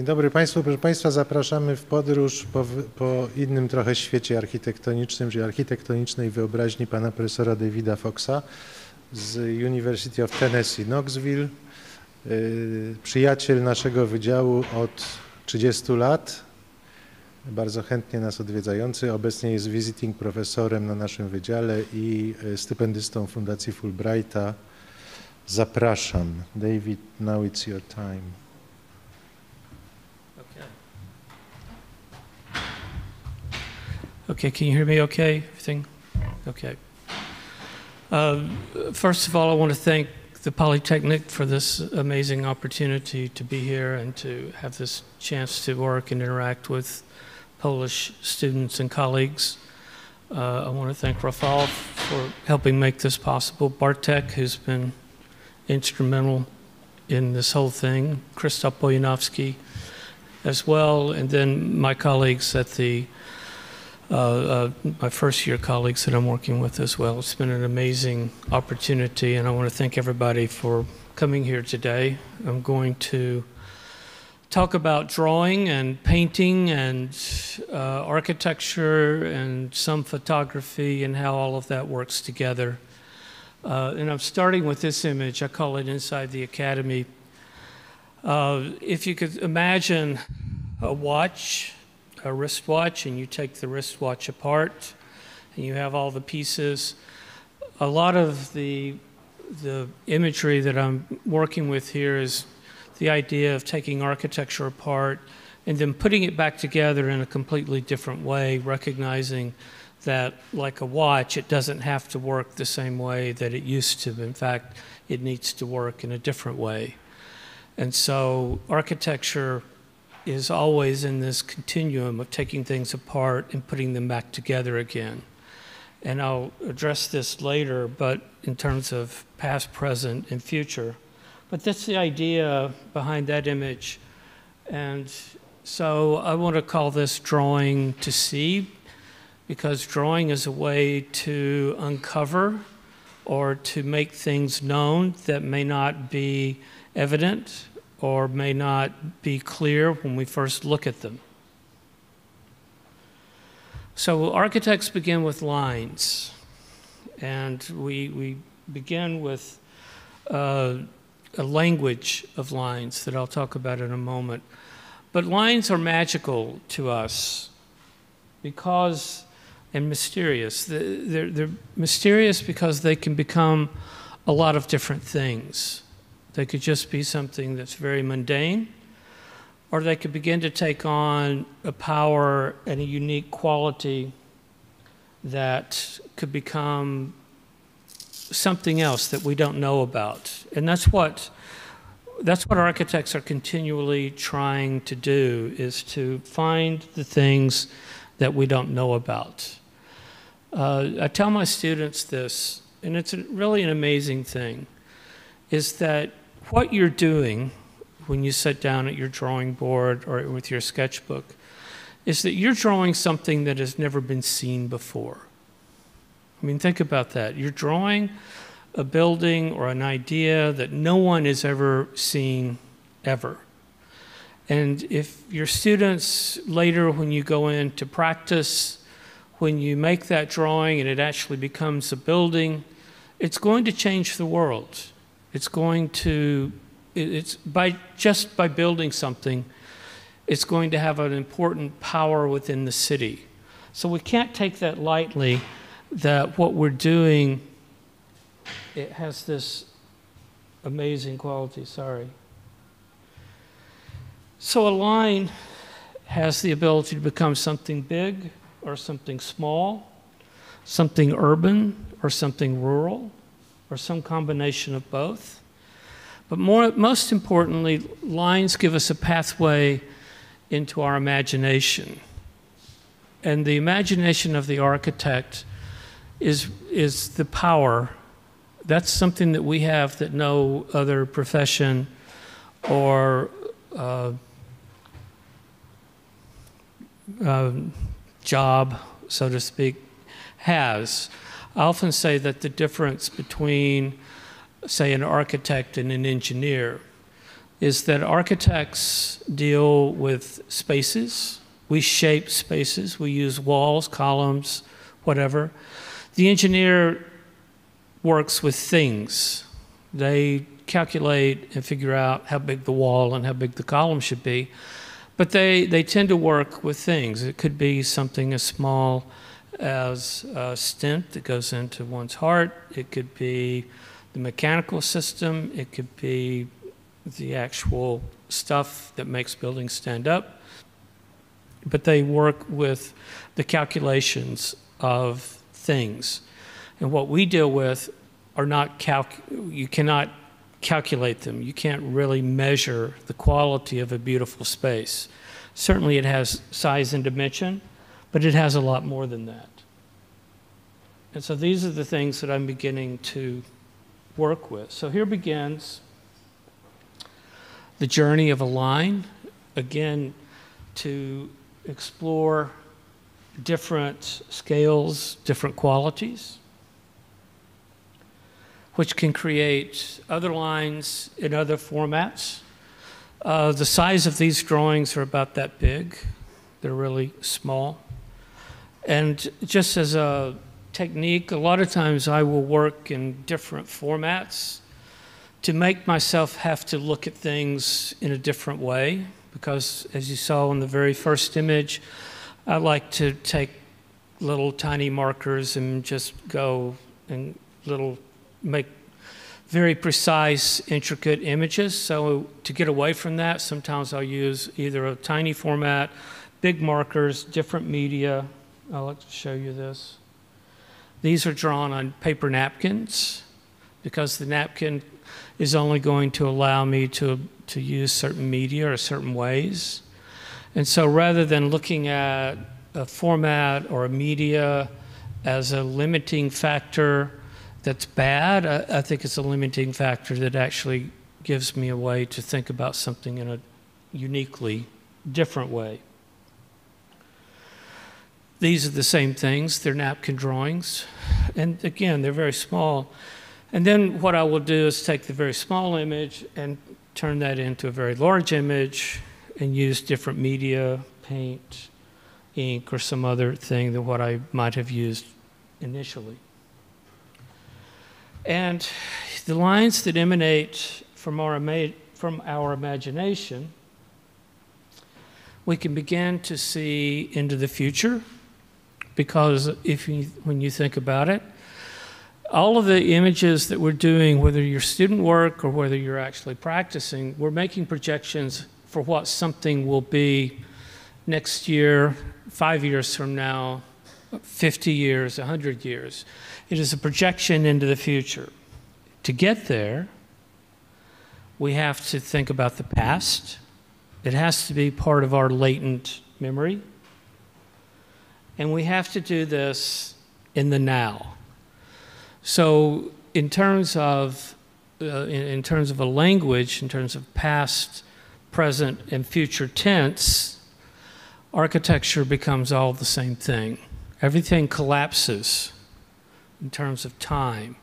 Dzień dobry Państwu. Proszę Państwa, zapraszamy w podróż po innym trochę świecie architektonicznym, czyli architektonicznej wyobraźni pana profesora Davida Foxa z University of Tennessee, Knoxville. Przyjaciel naszego wydziału od 30 lat, bardzo chętnie nas odwiedzający. Obecnie jest visiting profesorem na naszym wydziale i stypendystą Fundacji Fulbrighta. Zapraszam. David, now it's your time. Okay, can you hear me okay? Everything? Okay. First of all, I want to thank the Polytechnic for this amazing opportunity to be here and to have this chance to work and interact with Polish students and colleagues. I want to thank Rafał for helping make this possible, Bartek, who's been instrumental in this whole thing, Krzysztof Bojanowski as well, and then my colleagues at the my first year colleagues that I'm working with as well. It's been an amazing opportunity, and I want to thank everybody for coming here today. I'm going to talk about drawing and painting and architecture and some photography and how all of that works together. And I'm starting with this image. I call it Inside the Academy. If you could imagine a watch, a wristwatch, and you take the wristwatch apart and you have all the pieces. A lot of the imagery that I'm working with here is the idea of taking architecture apart and then putting it back together in a completely different way, recognizing that, like a watch, it doesn't have to work the same way that it used to. In fact, it needs to work in a different way. And so architecture is always in this continuum of taking things apart and putting them back together again. And I'll address this later, but in terms of past, present, and future. But that's the idea behind that image. And so I want to call this drawing to see, because drawing is a way to uncover or to make things known that may not be evident or may not be clear when we first look at them. So architects begin with lines, and we begin with a language of lines that I'll talk about in a moment. But lines are magical to us because, and mysterious. They're mysterious because they can become a lot of different things. They could just be something that's very mundane, or they could begin to take on a power and a unique quality that could become something else that we don't know about. And that's what architects are continually trying to do, is to find the things that we don't know about. I tell my students this, and it's really an amazing thing, is that what you're doing when you sit down at your drawing board or with your sketchbook is that you're drawing something that has never been seen before. I mean, think about that. You're drawing a building or an idea that no one has ever seen, ever. And if your students later, when you go in to practice, when you make that drawing and it actually becomes a building, it's going to change the world. It's going to, just by building something, it's going to have an important power within the city. So we can't take that lightly, that what we're doing, it has this amazing quality, sorry. So a line has the ability to become something big or something small, something urban or something rural, or some combination of both. But most importantly, lines give us a pathway into our imagination. And the imagination of the architect is the power. That's something that we have that no other profession or job, so to speak, has. I often say that the difference between, say, an architect and an engineer is that architects deal with spaces. We shape spaces. We use walls, columns, whatever. The engineer works with things. They calculate and figure out how big the wall and how big the column should be. But they tend to work with things. It could be something as small as a stent that goes into one's heart. It could be the mechanical system. It could be the actual stuff that makes buildings stand up. But they work with the calculations of things. And what we deal with are not you cannot calculate them. You can't really measure the quality of a beautiful space. Certainly it has size and dimension, but it has a lot more than that. And so these are the things that I'm beginning to work with. So here begins the journey of a line, again, to explore different scales, different qualities, which can create other lines in other formats. The size of these drawings are about that big. They're really small. And just as a technique, a lot of times I will work in different formats to make myself have to look at things in a different way, because as you saw in the very first image, I like to take little tiny markers and just go and make very precise, intricate images. So to get away from that, sometimes I'll use either a tiny format, big markers, different media. I'll like to show you this. These are drawn on paper napkins because the napkin is only going to allow me to use certain media or certain ways. And so rather than looking at a format or a media as a limiting factor that's bad, I think it's a limiting factor that actually gives me a way to think about something in a uniquely different way. These are the same things. They're napkin drawings. And again, they're very small. And then what I will do is take the very small image and turn that into a very large image and use different media, paint, ink, or some other thing than what I might have used initially. And the lines that emanate from our imagination, we can begin to see into the future, because when you think about it, all of the images that we're doing, whether you're student work or whether you're actually practicing, we're making projections for what something will be next year, 5 years from now, 50 years, 100 years. It is a projection into the future. To get there, we have to think about the past. It has to be part of our latent memory. And we have to do this in the now. So in terms of a language, in terms of past, present, and future tense, architecture becomes all the same thing. Everything collapses in terms of time.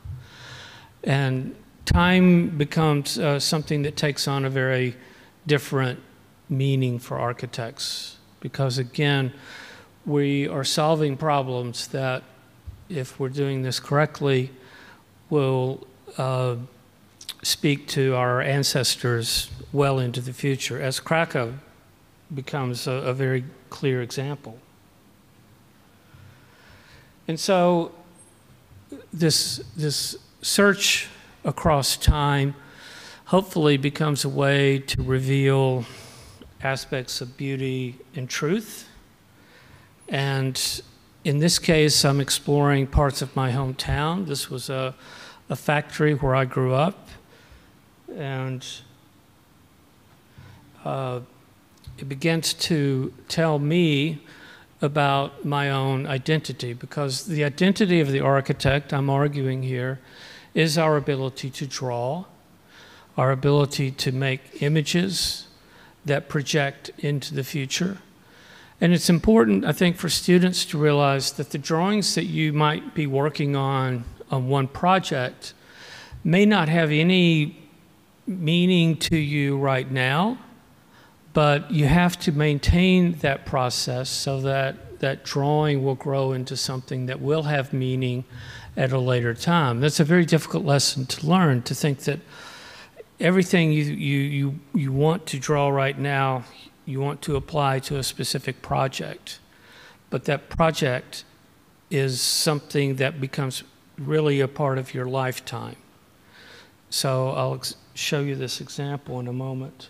And time becomes something that takes on a very different meaning for architects, because again, we are solving problems that, if we're doing this correctly, will speak to our ancestors well into the future, as Krakow becomes a very clear example. And so this search across time hopefully becomes a way to reveal aspects of beauty and truth. And in this case, I'm exploring parts of my hometown. This was a factory where I grew up. And it begins to tell me about my own identity, because the identity of the architect, I'm arguing here, is our ability to draw, our ability to make images that project into the future. And it's important, I think, for students to realize that the drawings that you might be working on one project may not have any meaning to you right now, but you have to maintain that process so that that drawing will grow into something that will have meaning at a later time. That's a very difficult lesson to learn, to think that everything you want to draw right now, you want to apply to a specific project. But that project is something that becomes really a part of your lifetime. So I'll show you this example in a moment.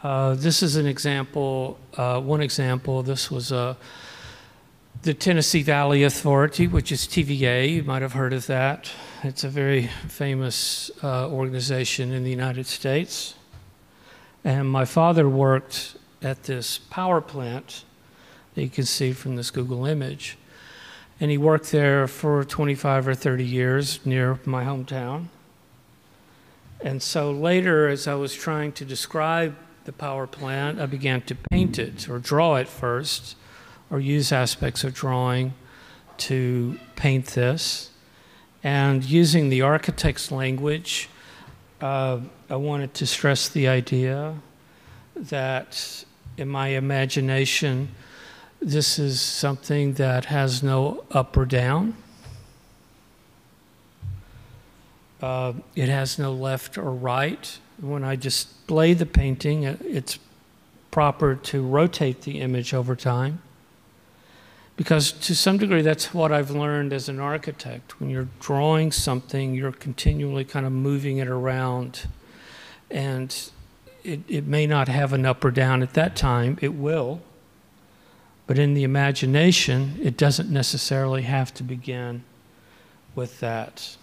This is an example, one example. This was the Tennessee Valley Authority, which is TVA. You might have heard of that. It's a very famous organization in the United States. And my father worked at this power plant that you can see from this Google image. And he worked there for 25 or 30 years near my hometown. And so later, as I was trying to describe the power plant, I began to paint it or draw it first, or use aspects of drawing to paint this. And using the architect's language, I wanted to stress the idea that in my imagination, this is something that has no up or down. It has no left or right. When I display the painting, it's proper to rotate the image over time. Because to some degree, that's what I've learned as an architect. When you're drawing something, you're continually kind of moving it around. And it may not have an up or down at that time. It will. But in the imagination, it doesn't necessarily have to begin with that.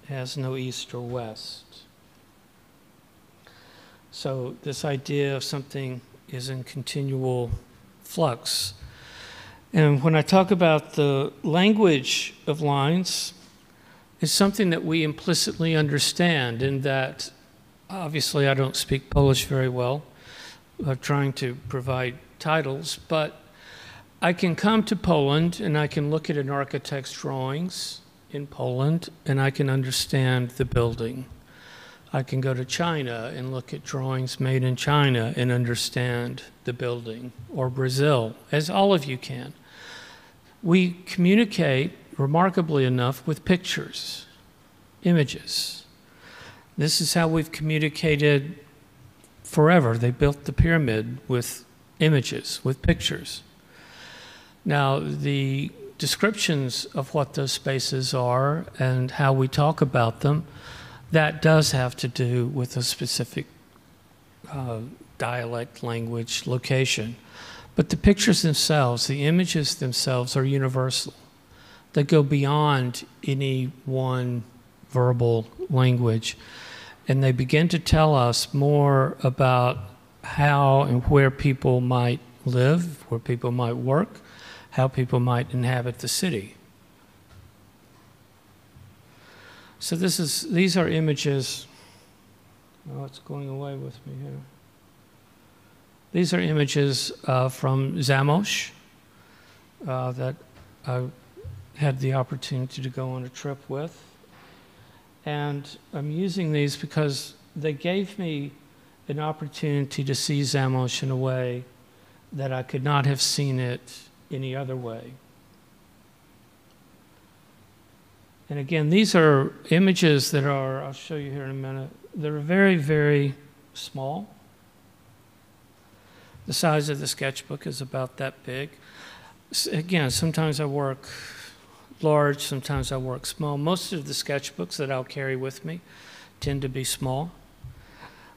It has no east or west. So this idea of something is in continual flux. And when I talk about the language of lines, it's something that we implicitly understand, in that obviously I don't speak Polish very well. I'm trying to provide titles, but I can come to Poland and I can look at an architect's drawings in Poland and I can understand the building. I can go to China and look at drawings made in China and understand the building, or Brazil, as all of you can. We communicate, remarkably enough, with pictures, images. This is how we've communicated forever. They built the pyramid with images, with pictures. Now, the descriptions of what those spaces are and how we talk about them, that does have to do with a specific dialect, language, location. But the pictures themselves, the images themselves are universal. They go beyond any one verbal language. And they begin to tell us more about how and where people might live, where people might work, how people might inhabit the city. So these are images. Oh, it's going away with me here. These are images from Zamość that I had the opportunity to go on a trip with. And I'm using these because they gave me an opportunity to see Zamość in a way that I could not have seen it any other way. And again, these are images that are, I'll show you here in a minute, they're very, very small. The size of the sketchbook is about that big. Again, sometimes I work large, sometimes I work small. Most of the sketchbooks that I'll carry with me tend to be small.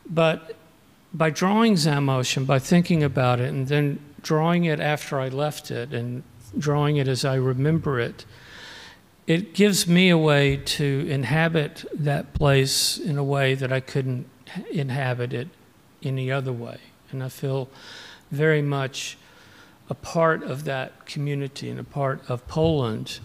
But by drawing Zamość and by thinking about it and then drawing it after I left it and drawing it as I remember it, it gives me a way to inhabit that place in a way that I couldn't inhabit it any other way. And I feel very much a part of that community and a part of Poland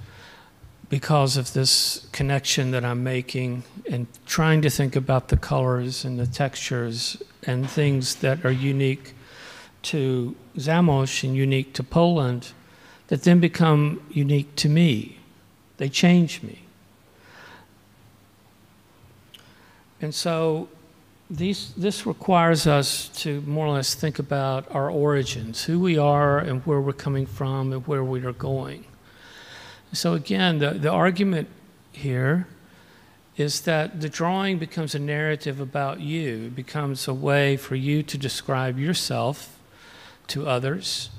because of this connection that I'm making and trying to think about the colors and the textures and things that are unique to Zamość and unique to Poland that then become unique to me. They change me. And so this requires us to more or less think about our origins, who we are and where we're coming from and where we are going. So again, the argument here is that the drawing becomes a narrative about you. It becomes a way for you to describe yourself to others,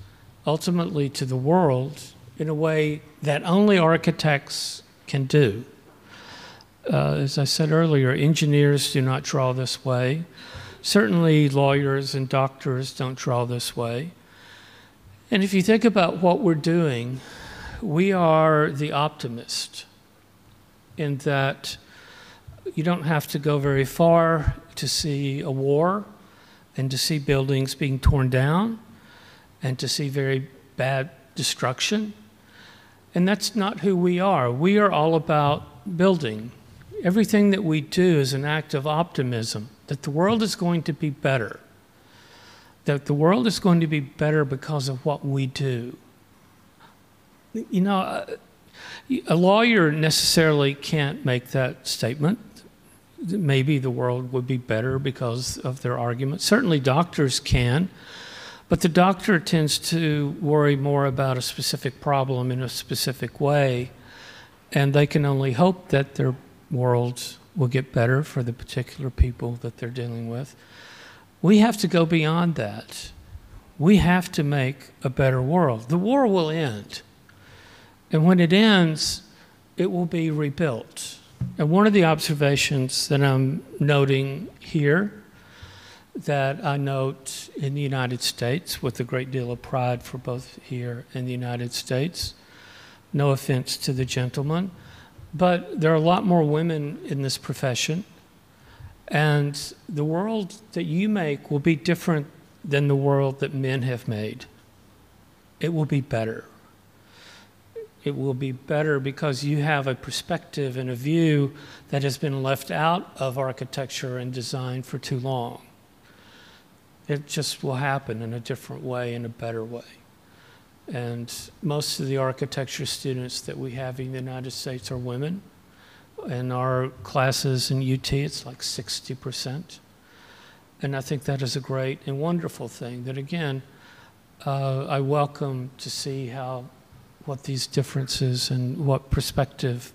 ultimately to the world, in a way that only architects can do. As I said earlier, engineers do not draw this way. Certainly lawyers and doctors don't draw this way. And if you think about what we're doing, we are the optimist in that you don't have to go very far to see a war and to see buildings being torn down and to see very bad destruction. And that's not who we are. We are all about building. Everything that we do is an act of optimism, that the world is going to be better, that the world is going to be better because of what we do. You know, a lawyer necessarily can't make that statement. Maybe the world would be better because of their argument. Certainly doctors can, but the doctor tends to worry more about a specific problem in a specific way, and they can only hope that their world will get better for the particular people that they're dealing with. We have to go beyond that. We have to make a better world. The war will end. And when it ends, it will be rebuilt. And one of the observations that I'm noting here, that I note in the United States with a great deal of pride for both here and the United States, no offense to the gentleman, but there are a lot more women in this profession, and the world that you make will be different than the world that men have made. It will be better. It will be better because you have a perspective and a view that has been left out of architecture and design for too long. It just will happen in a different way, in a better way. And most of the architecture students that we have in the United States are women. In our classes in UT, it's like 60%. And I think that is a great and wonderful thing that, again, I welcome to see what these differences and what perspective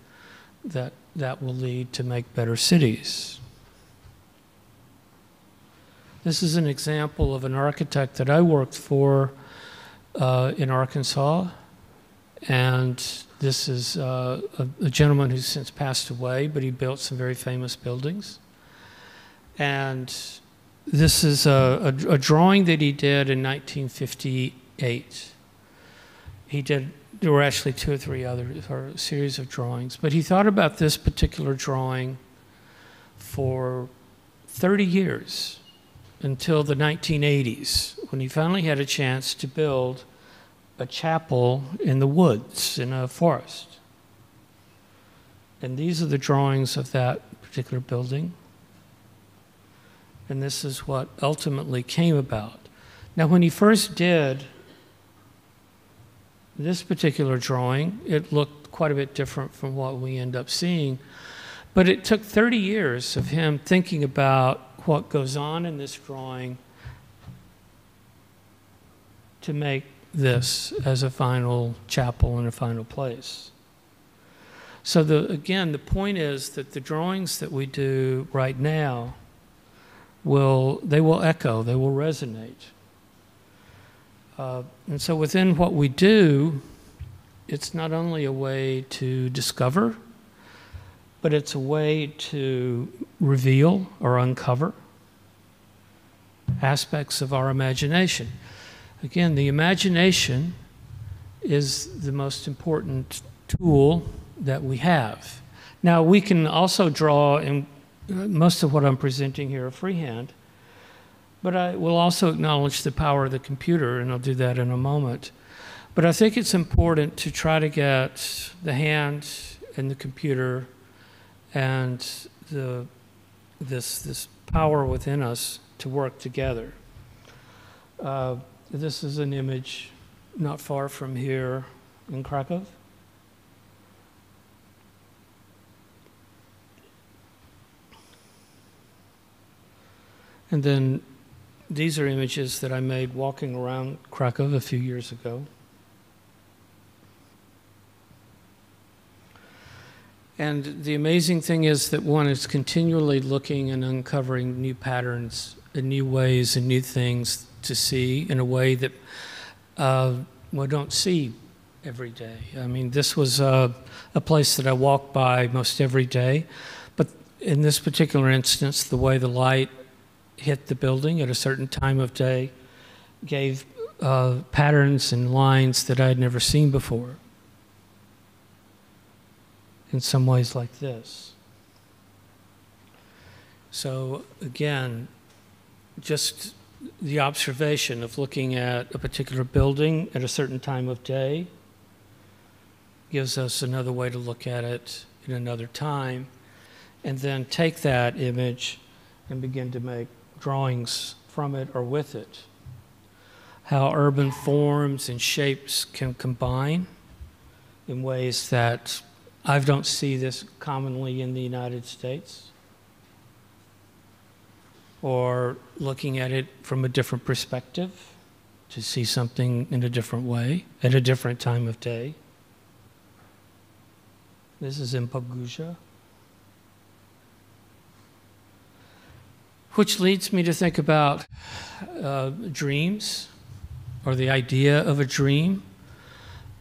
that will lead to make better cities. This is an example of an architect that I worked for in Arkansas, and this is a gentleman who's since passed away, but he built some very famous buildings. And this is a drawing that he did in 1958. There were actually 2 or 3 others, or a series of drawings, but he thought about this particular drawing for 30 years. Until the 1980s, when he finally had a chance to build a chapel in the woods, in a forest. And these are the drawings of that particular building. And this is what ultimately came about. Now, when he first did this particular drawing, it looked quite a bit different from what we end up seeing. But it took 30 years of him thinking about what goes on in this drawing to make this as a final chapel in a final place. So again, the point is that the drawings that we do right now they will echo, they will resonate. And so within what we do, it's not only a way to discover, but it's a way to reveal or uncover aspects of our imagination. Again, the imagination is the most important tool that we have. Now, we can also draw, and most of what I'm presenting here are freehand, but I will also acknowledge the power of the computer, and I'll do that in a moment. But I think it's important to try to get the hand and the computer and this power within us to work together. This is an image not far from here in Krakow. And then these are images that I made walking around Krakow a few years ago. And the amazing thing is that one is continually looking and uncovering new patterns and new ways and new things to see in a way that we don't see every day. I mean, this was a place that I walk by most every day, but in this particular instance, the way the light hit the building at a certain time of day gave patterns and lines that I had never seen before. In some ways like this. So again, just the observation of looking at a particular building at a certain time of day gives us another way to look at it in another time, and then take that image and begin to make drawings from it or with it. How urban forms and shapes can combine in ways that I don't see this commonly in the United States, or looking at it from a different perspective to see something in a different way at a different time of day. This is in Poguzia, which leads me to think about dreams, or the idea of a dream,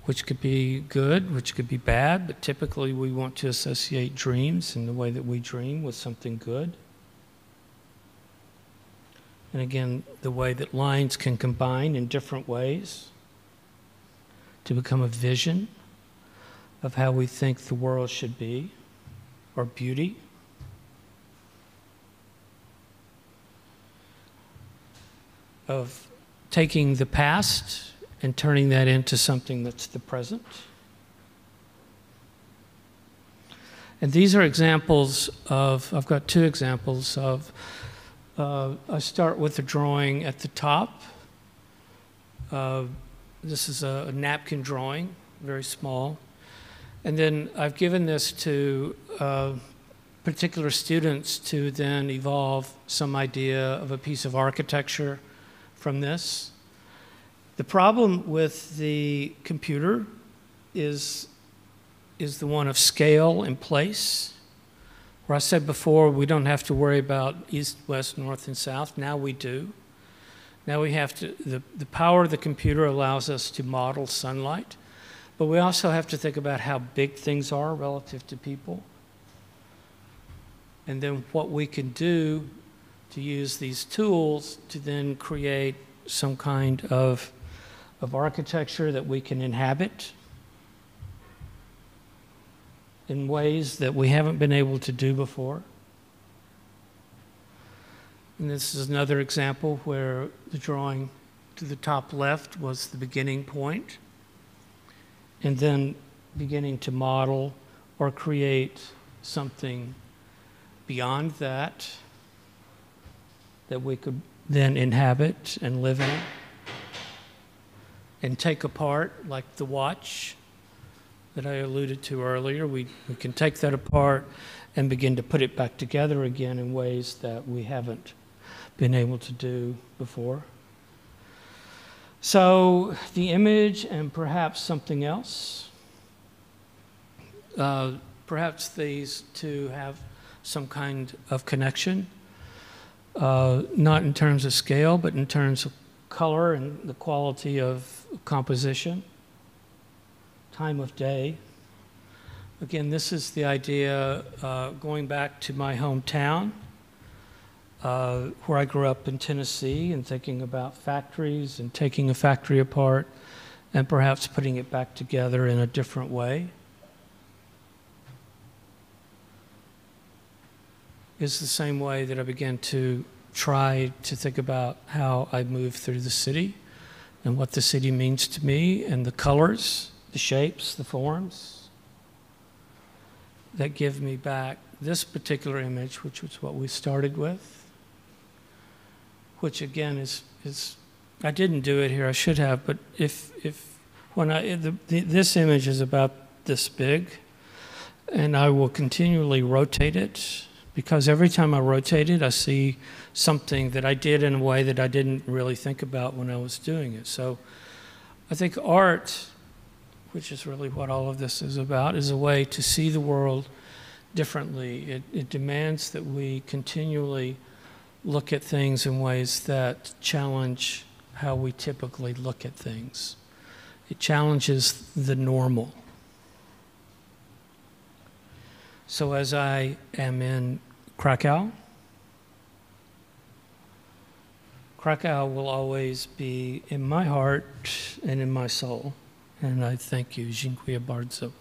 which could be good, which could be bad, but typically we want to associate dreams and the way that we dream with something good. And again, the way that lines can combine in different ways to become a vision of how we think the world should be, or beauty. Of taking the past and turning that into something that's the present. And these are examples of, I've got two examples of, I start with the drawing at the top. This is a napkin drawing, very small. And then I've given this to particular students to then evolve some idea of a piece of architecture from this. The problem with the computer is the one of scale and place. Where I said before, we don't have to worry about east, west, north, and south. Now we do. Now we have to, the power of the computer allows us to model sunlight, but we also have to think about how big things are relative to people. And then what we can do to use these tools to then create some kind of architecture that we can inhabit in ways that we haven't been able to do before. And this is another example where the drawing to the top left was the beginning point, and then beginning to model or create something beyond that that we could then inhabit and live in and take apart, like the watch that I alluded to earlier. We can take that apart and begin to put it back together again in ways that we haven't been able to do before. So the image and perhaps something else, perhaps these two have some kind of connection, not in terms of scale, but in terms of color and the quality of composition, time of day. Again, this is the idea going back to my hometown, where I grew up in Tennessee, and thinking about factories and taking a factory apart and perhaps putting it back together in a different way. Is the same way that I began to try to think about how I move through the city and what the city means to me, and the colors, the shapes, the forms that give me back this particular image, which was what we started with, which again is I didn't do it here, I should have, but this image is about this big, and I will continually rotate it because every time I rotate it, I see something that I did in a way that I didn't really think about when I was doing it. So I think art, which is really what all of this is about, is a way to see the world differently. It demands that we continually look at things in ways that challenge how we typically look at things. It challenges the normal. So as I am in Krakow, Krakow will always be in my heart and in my soul. And I thank you. Dziękuję bardzo.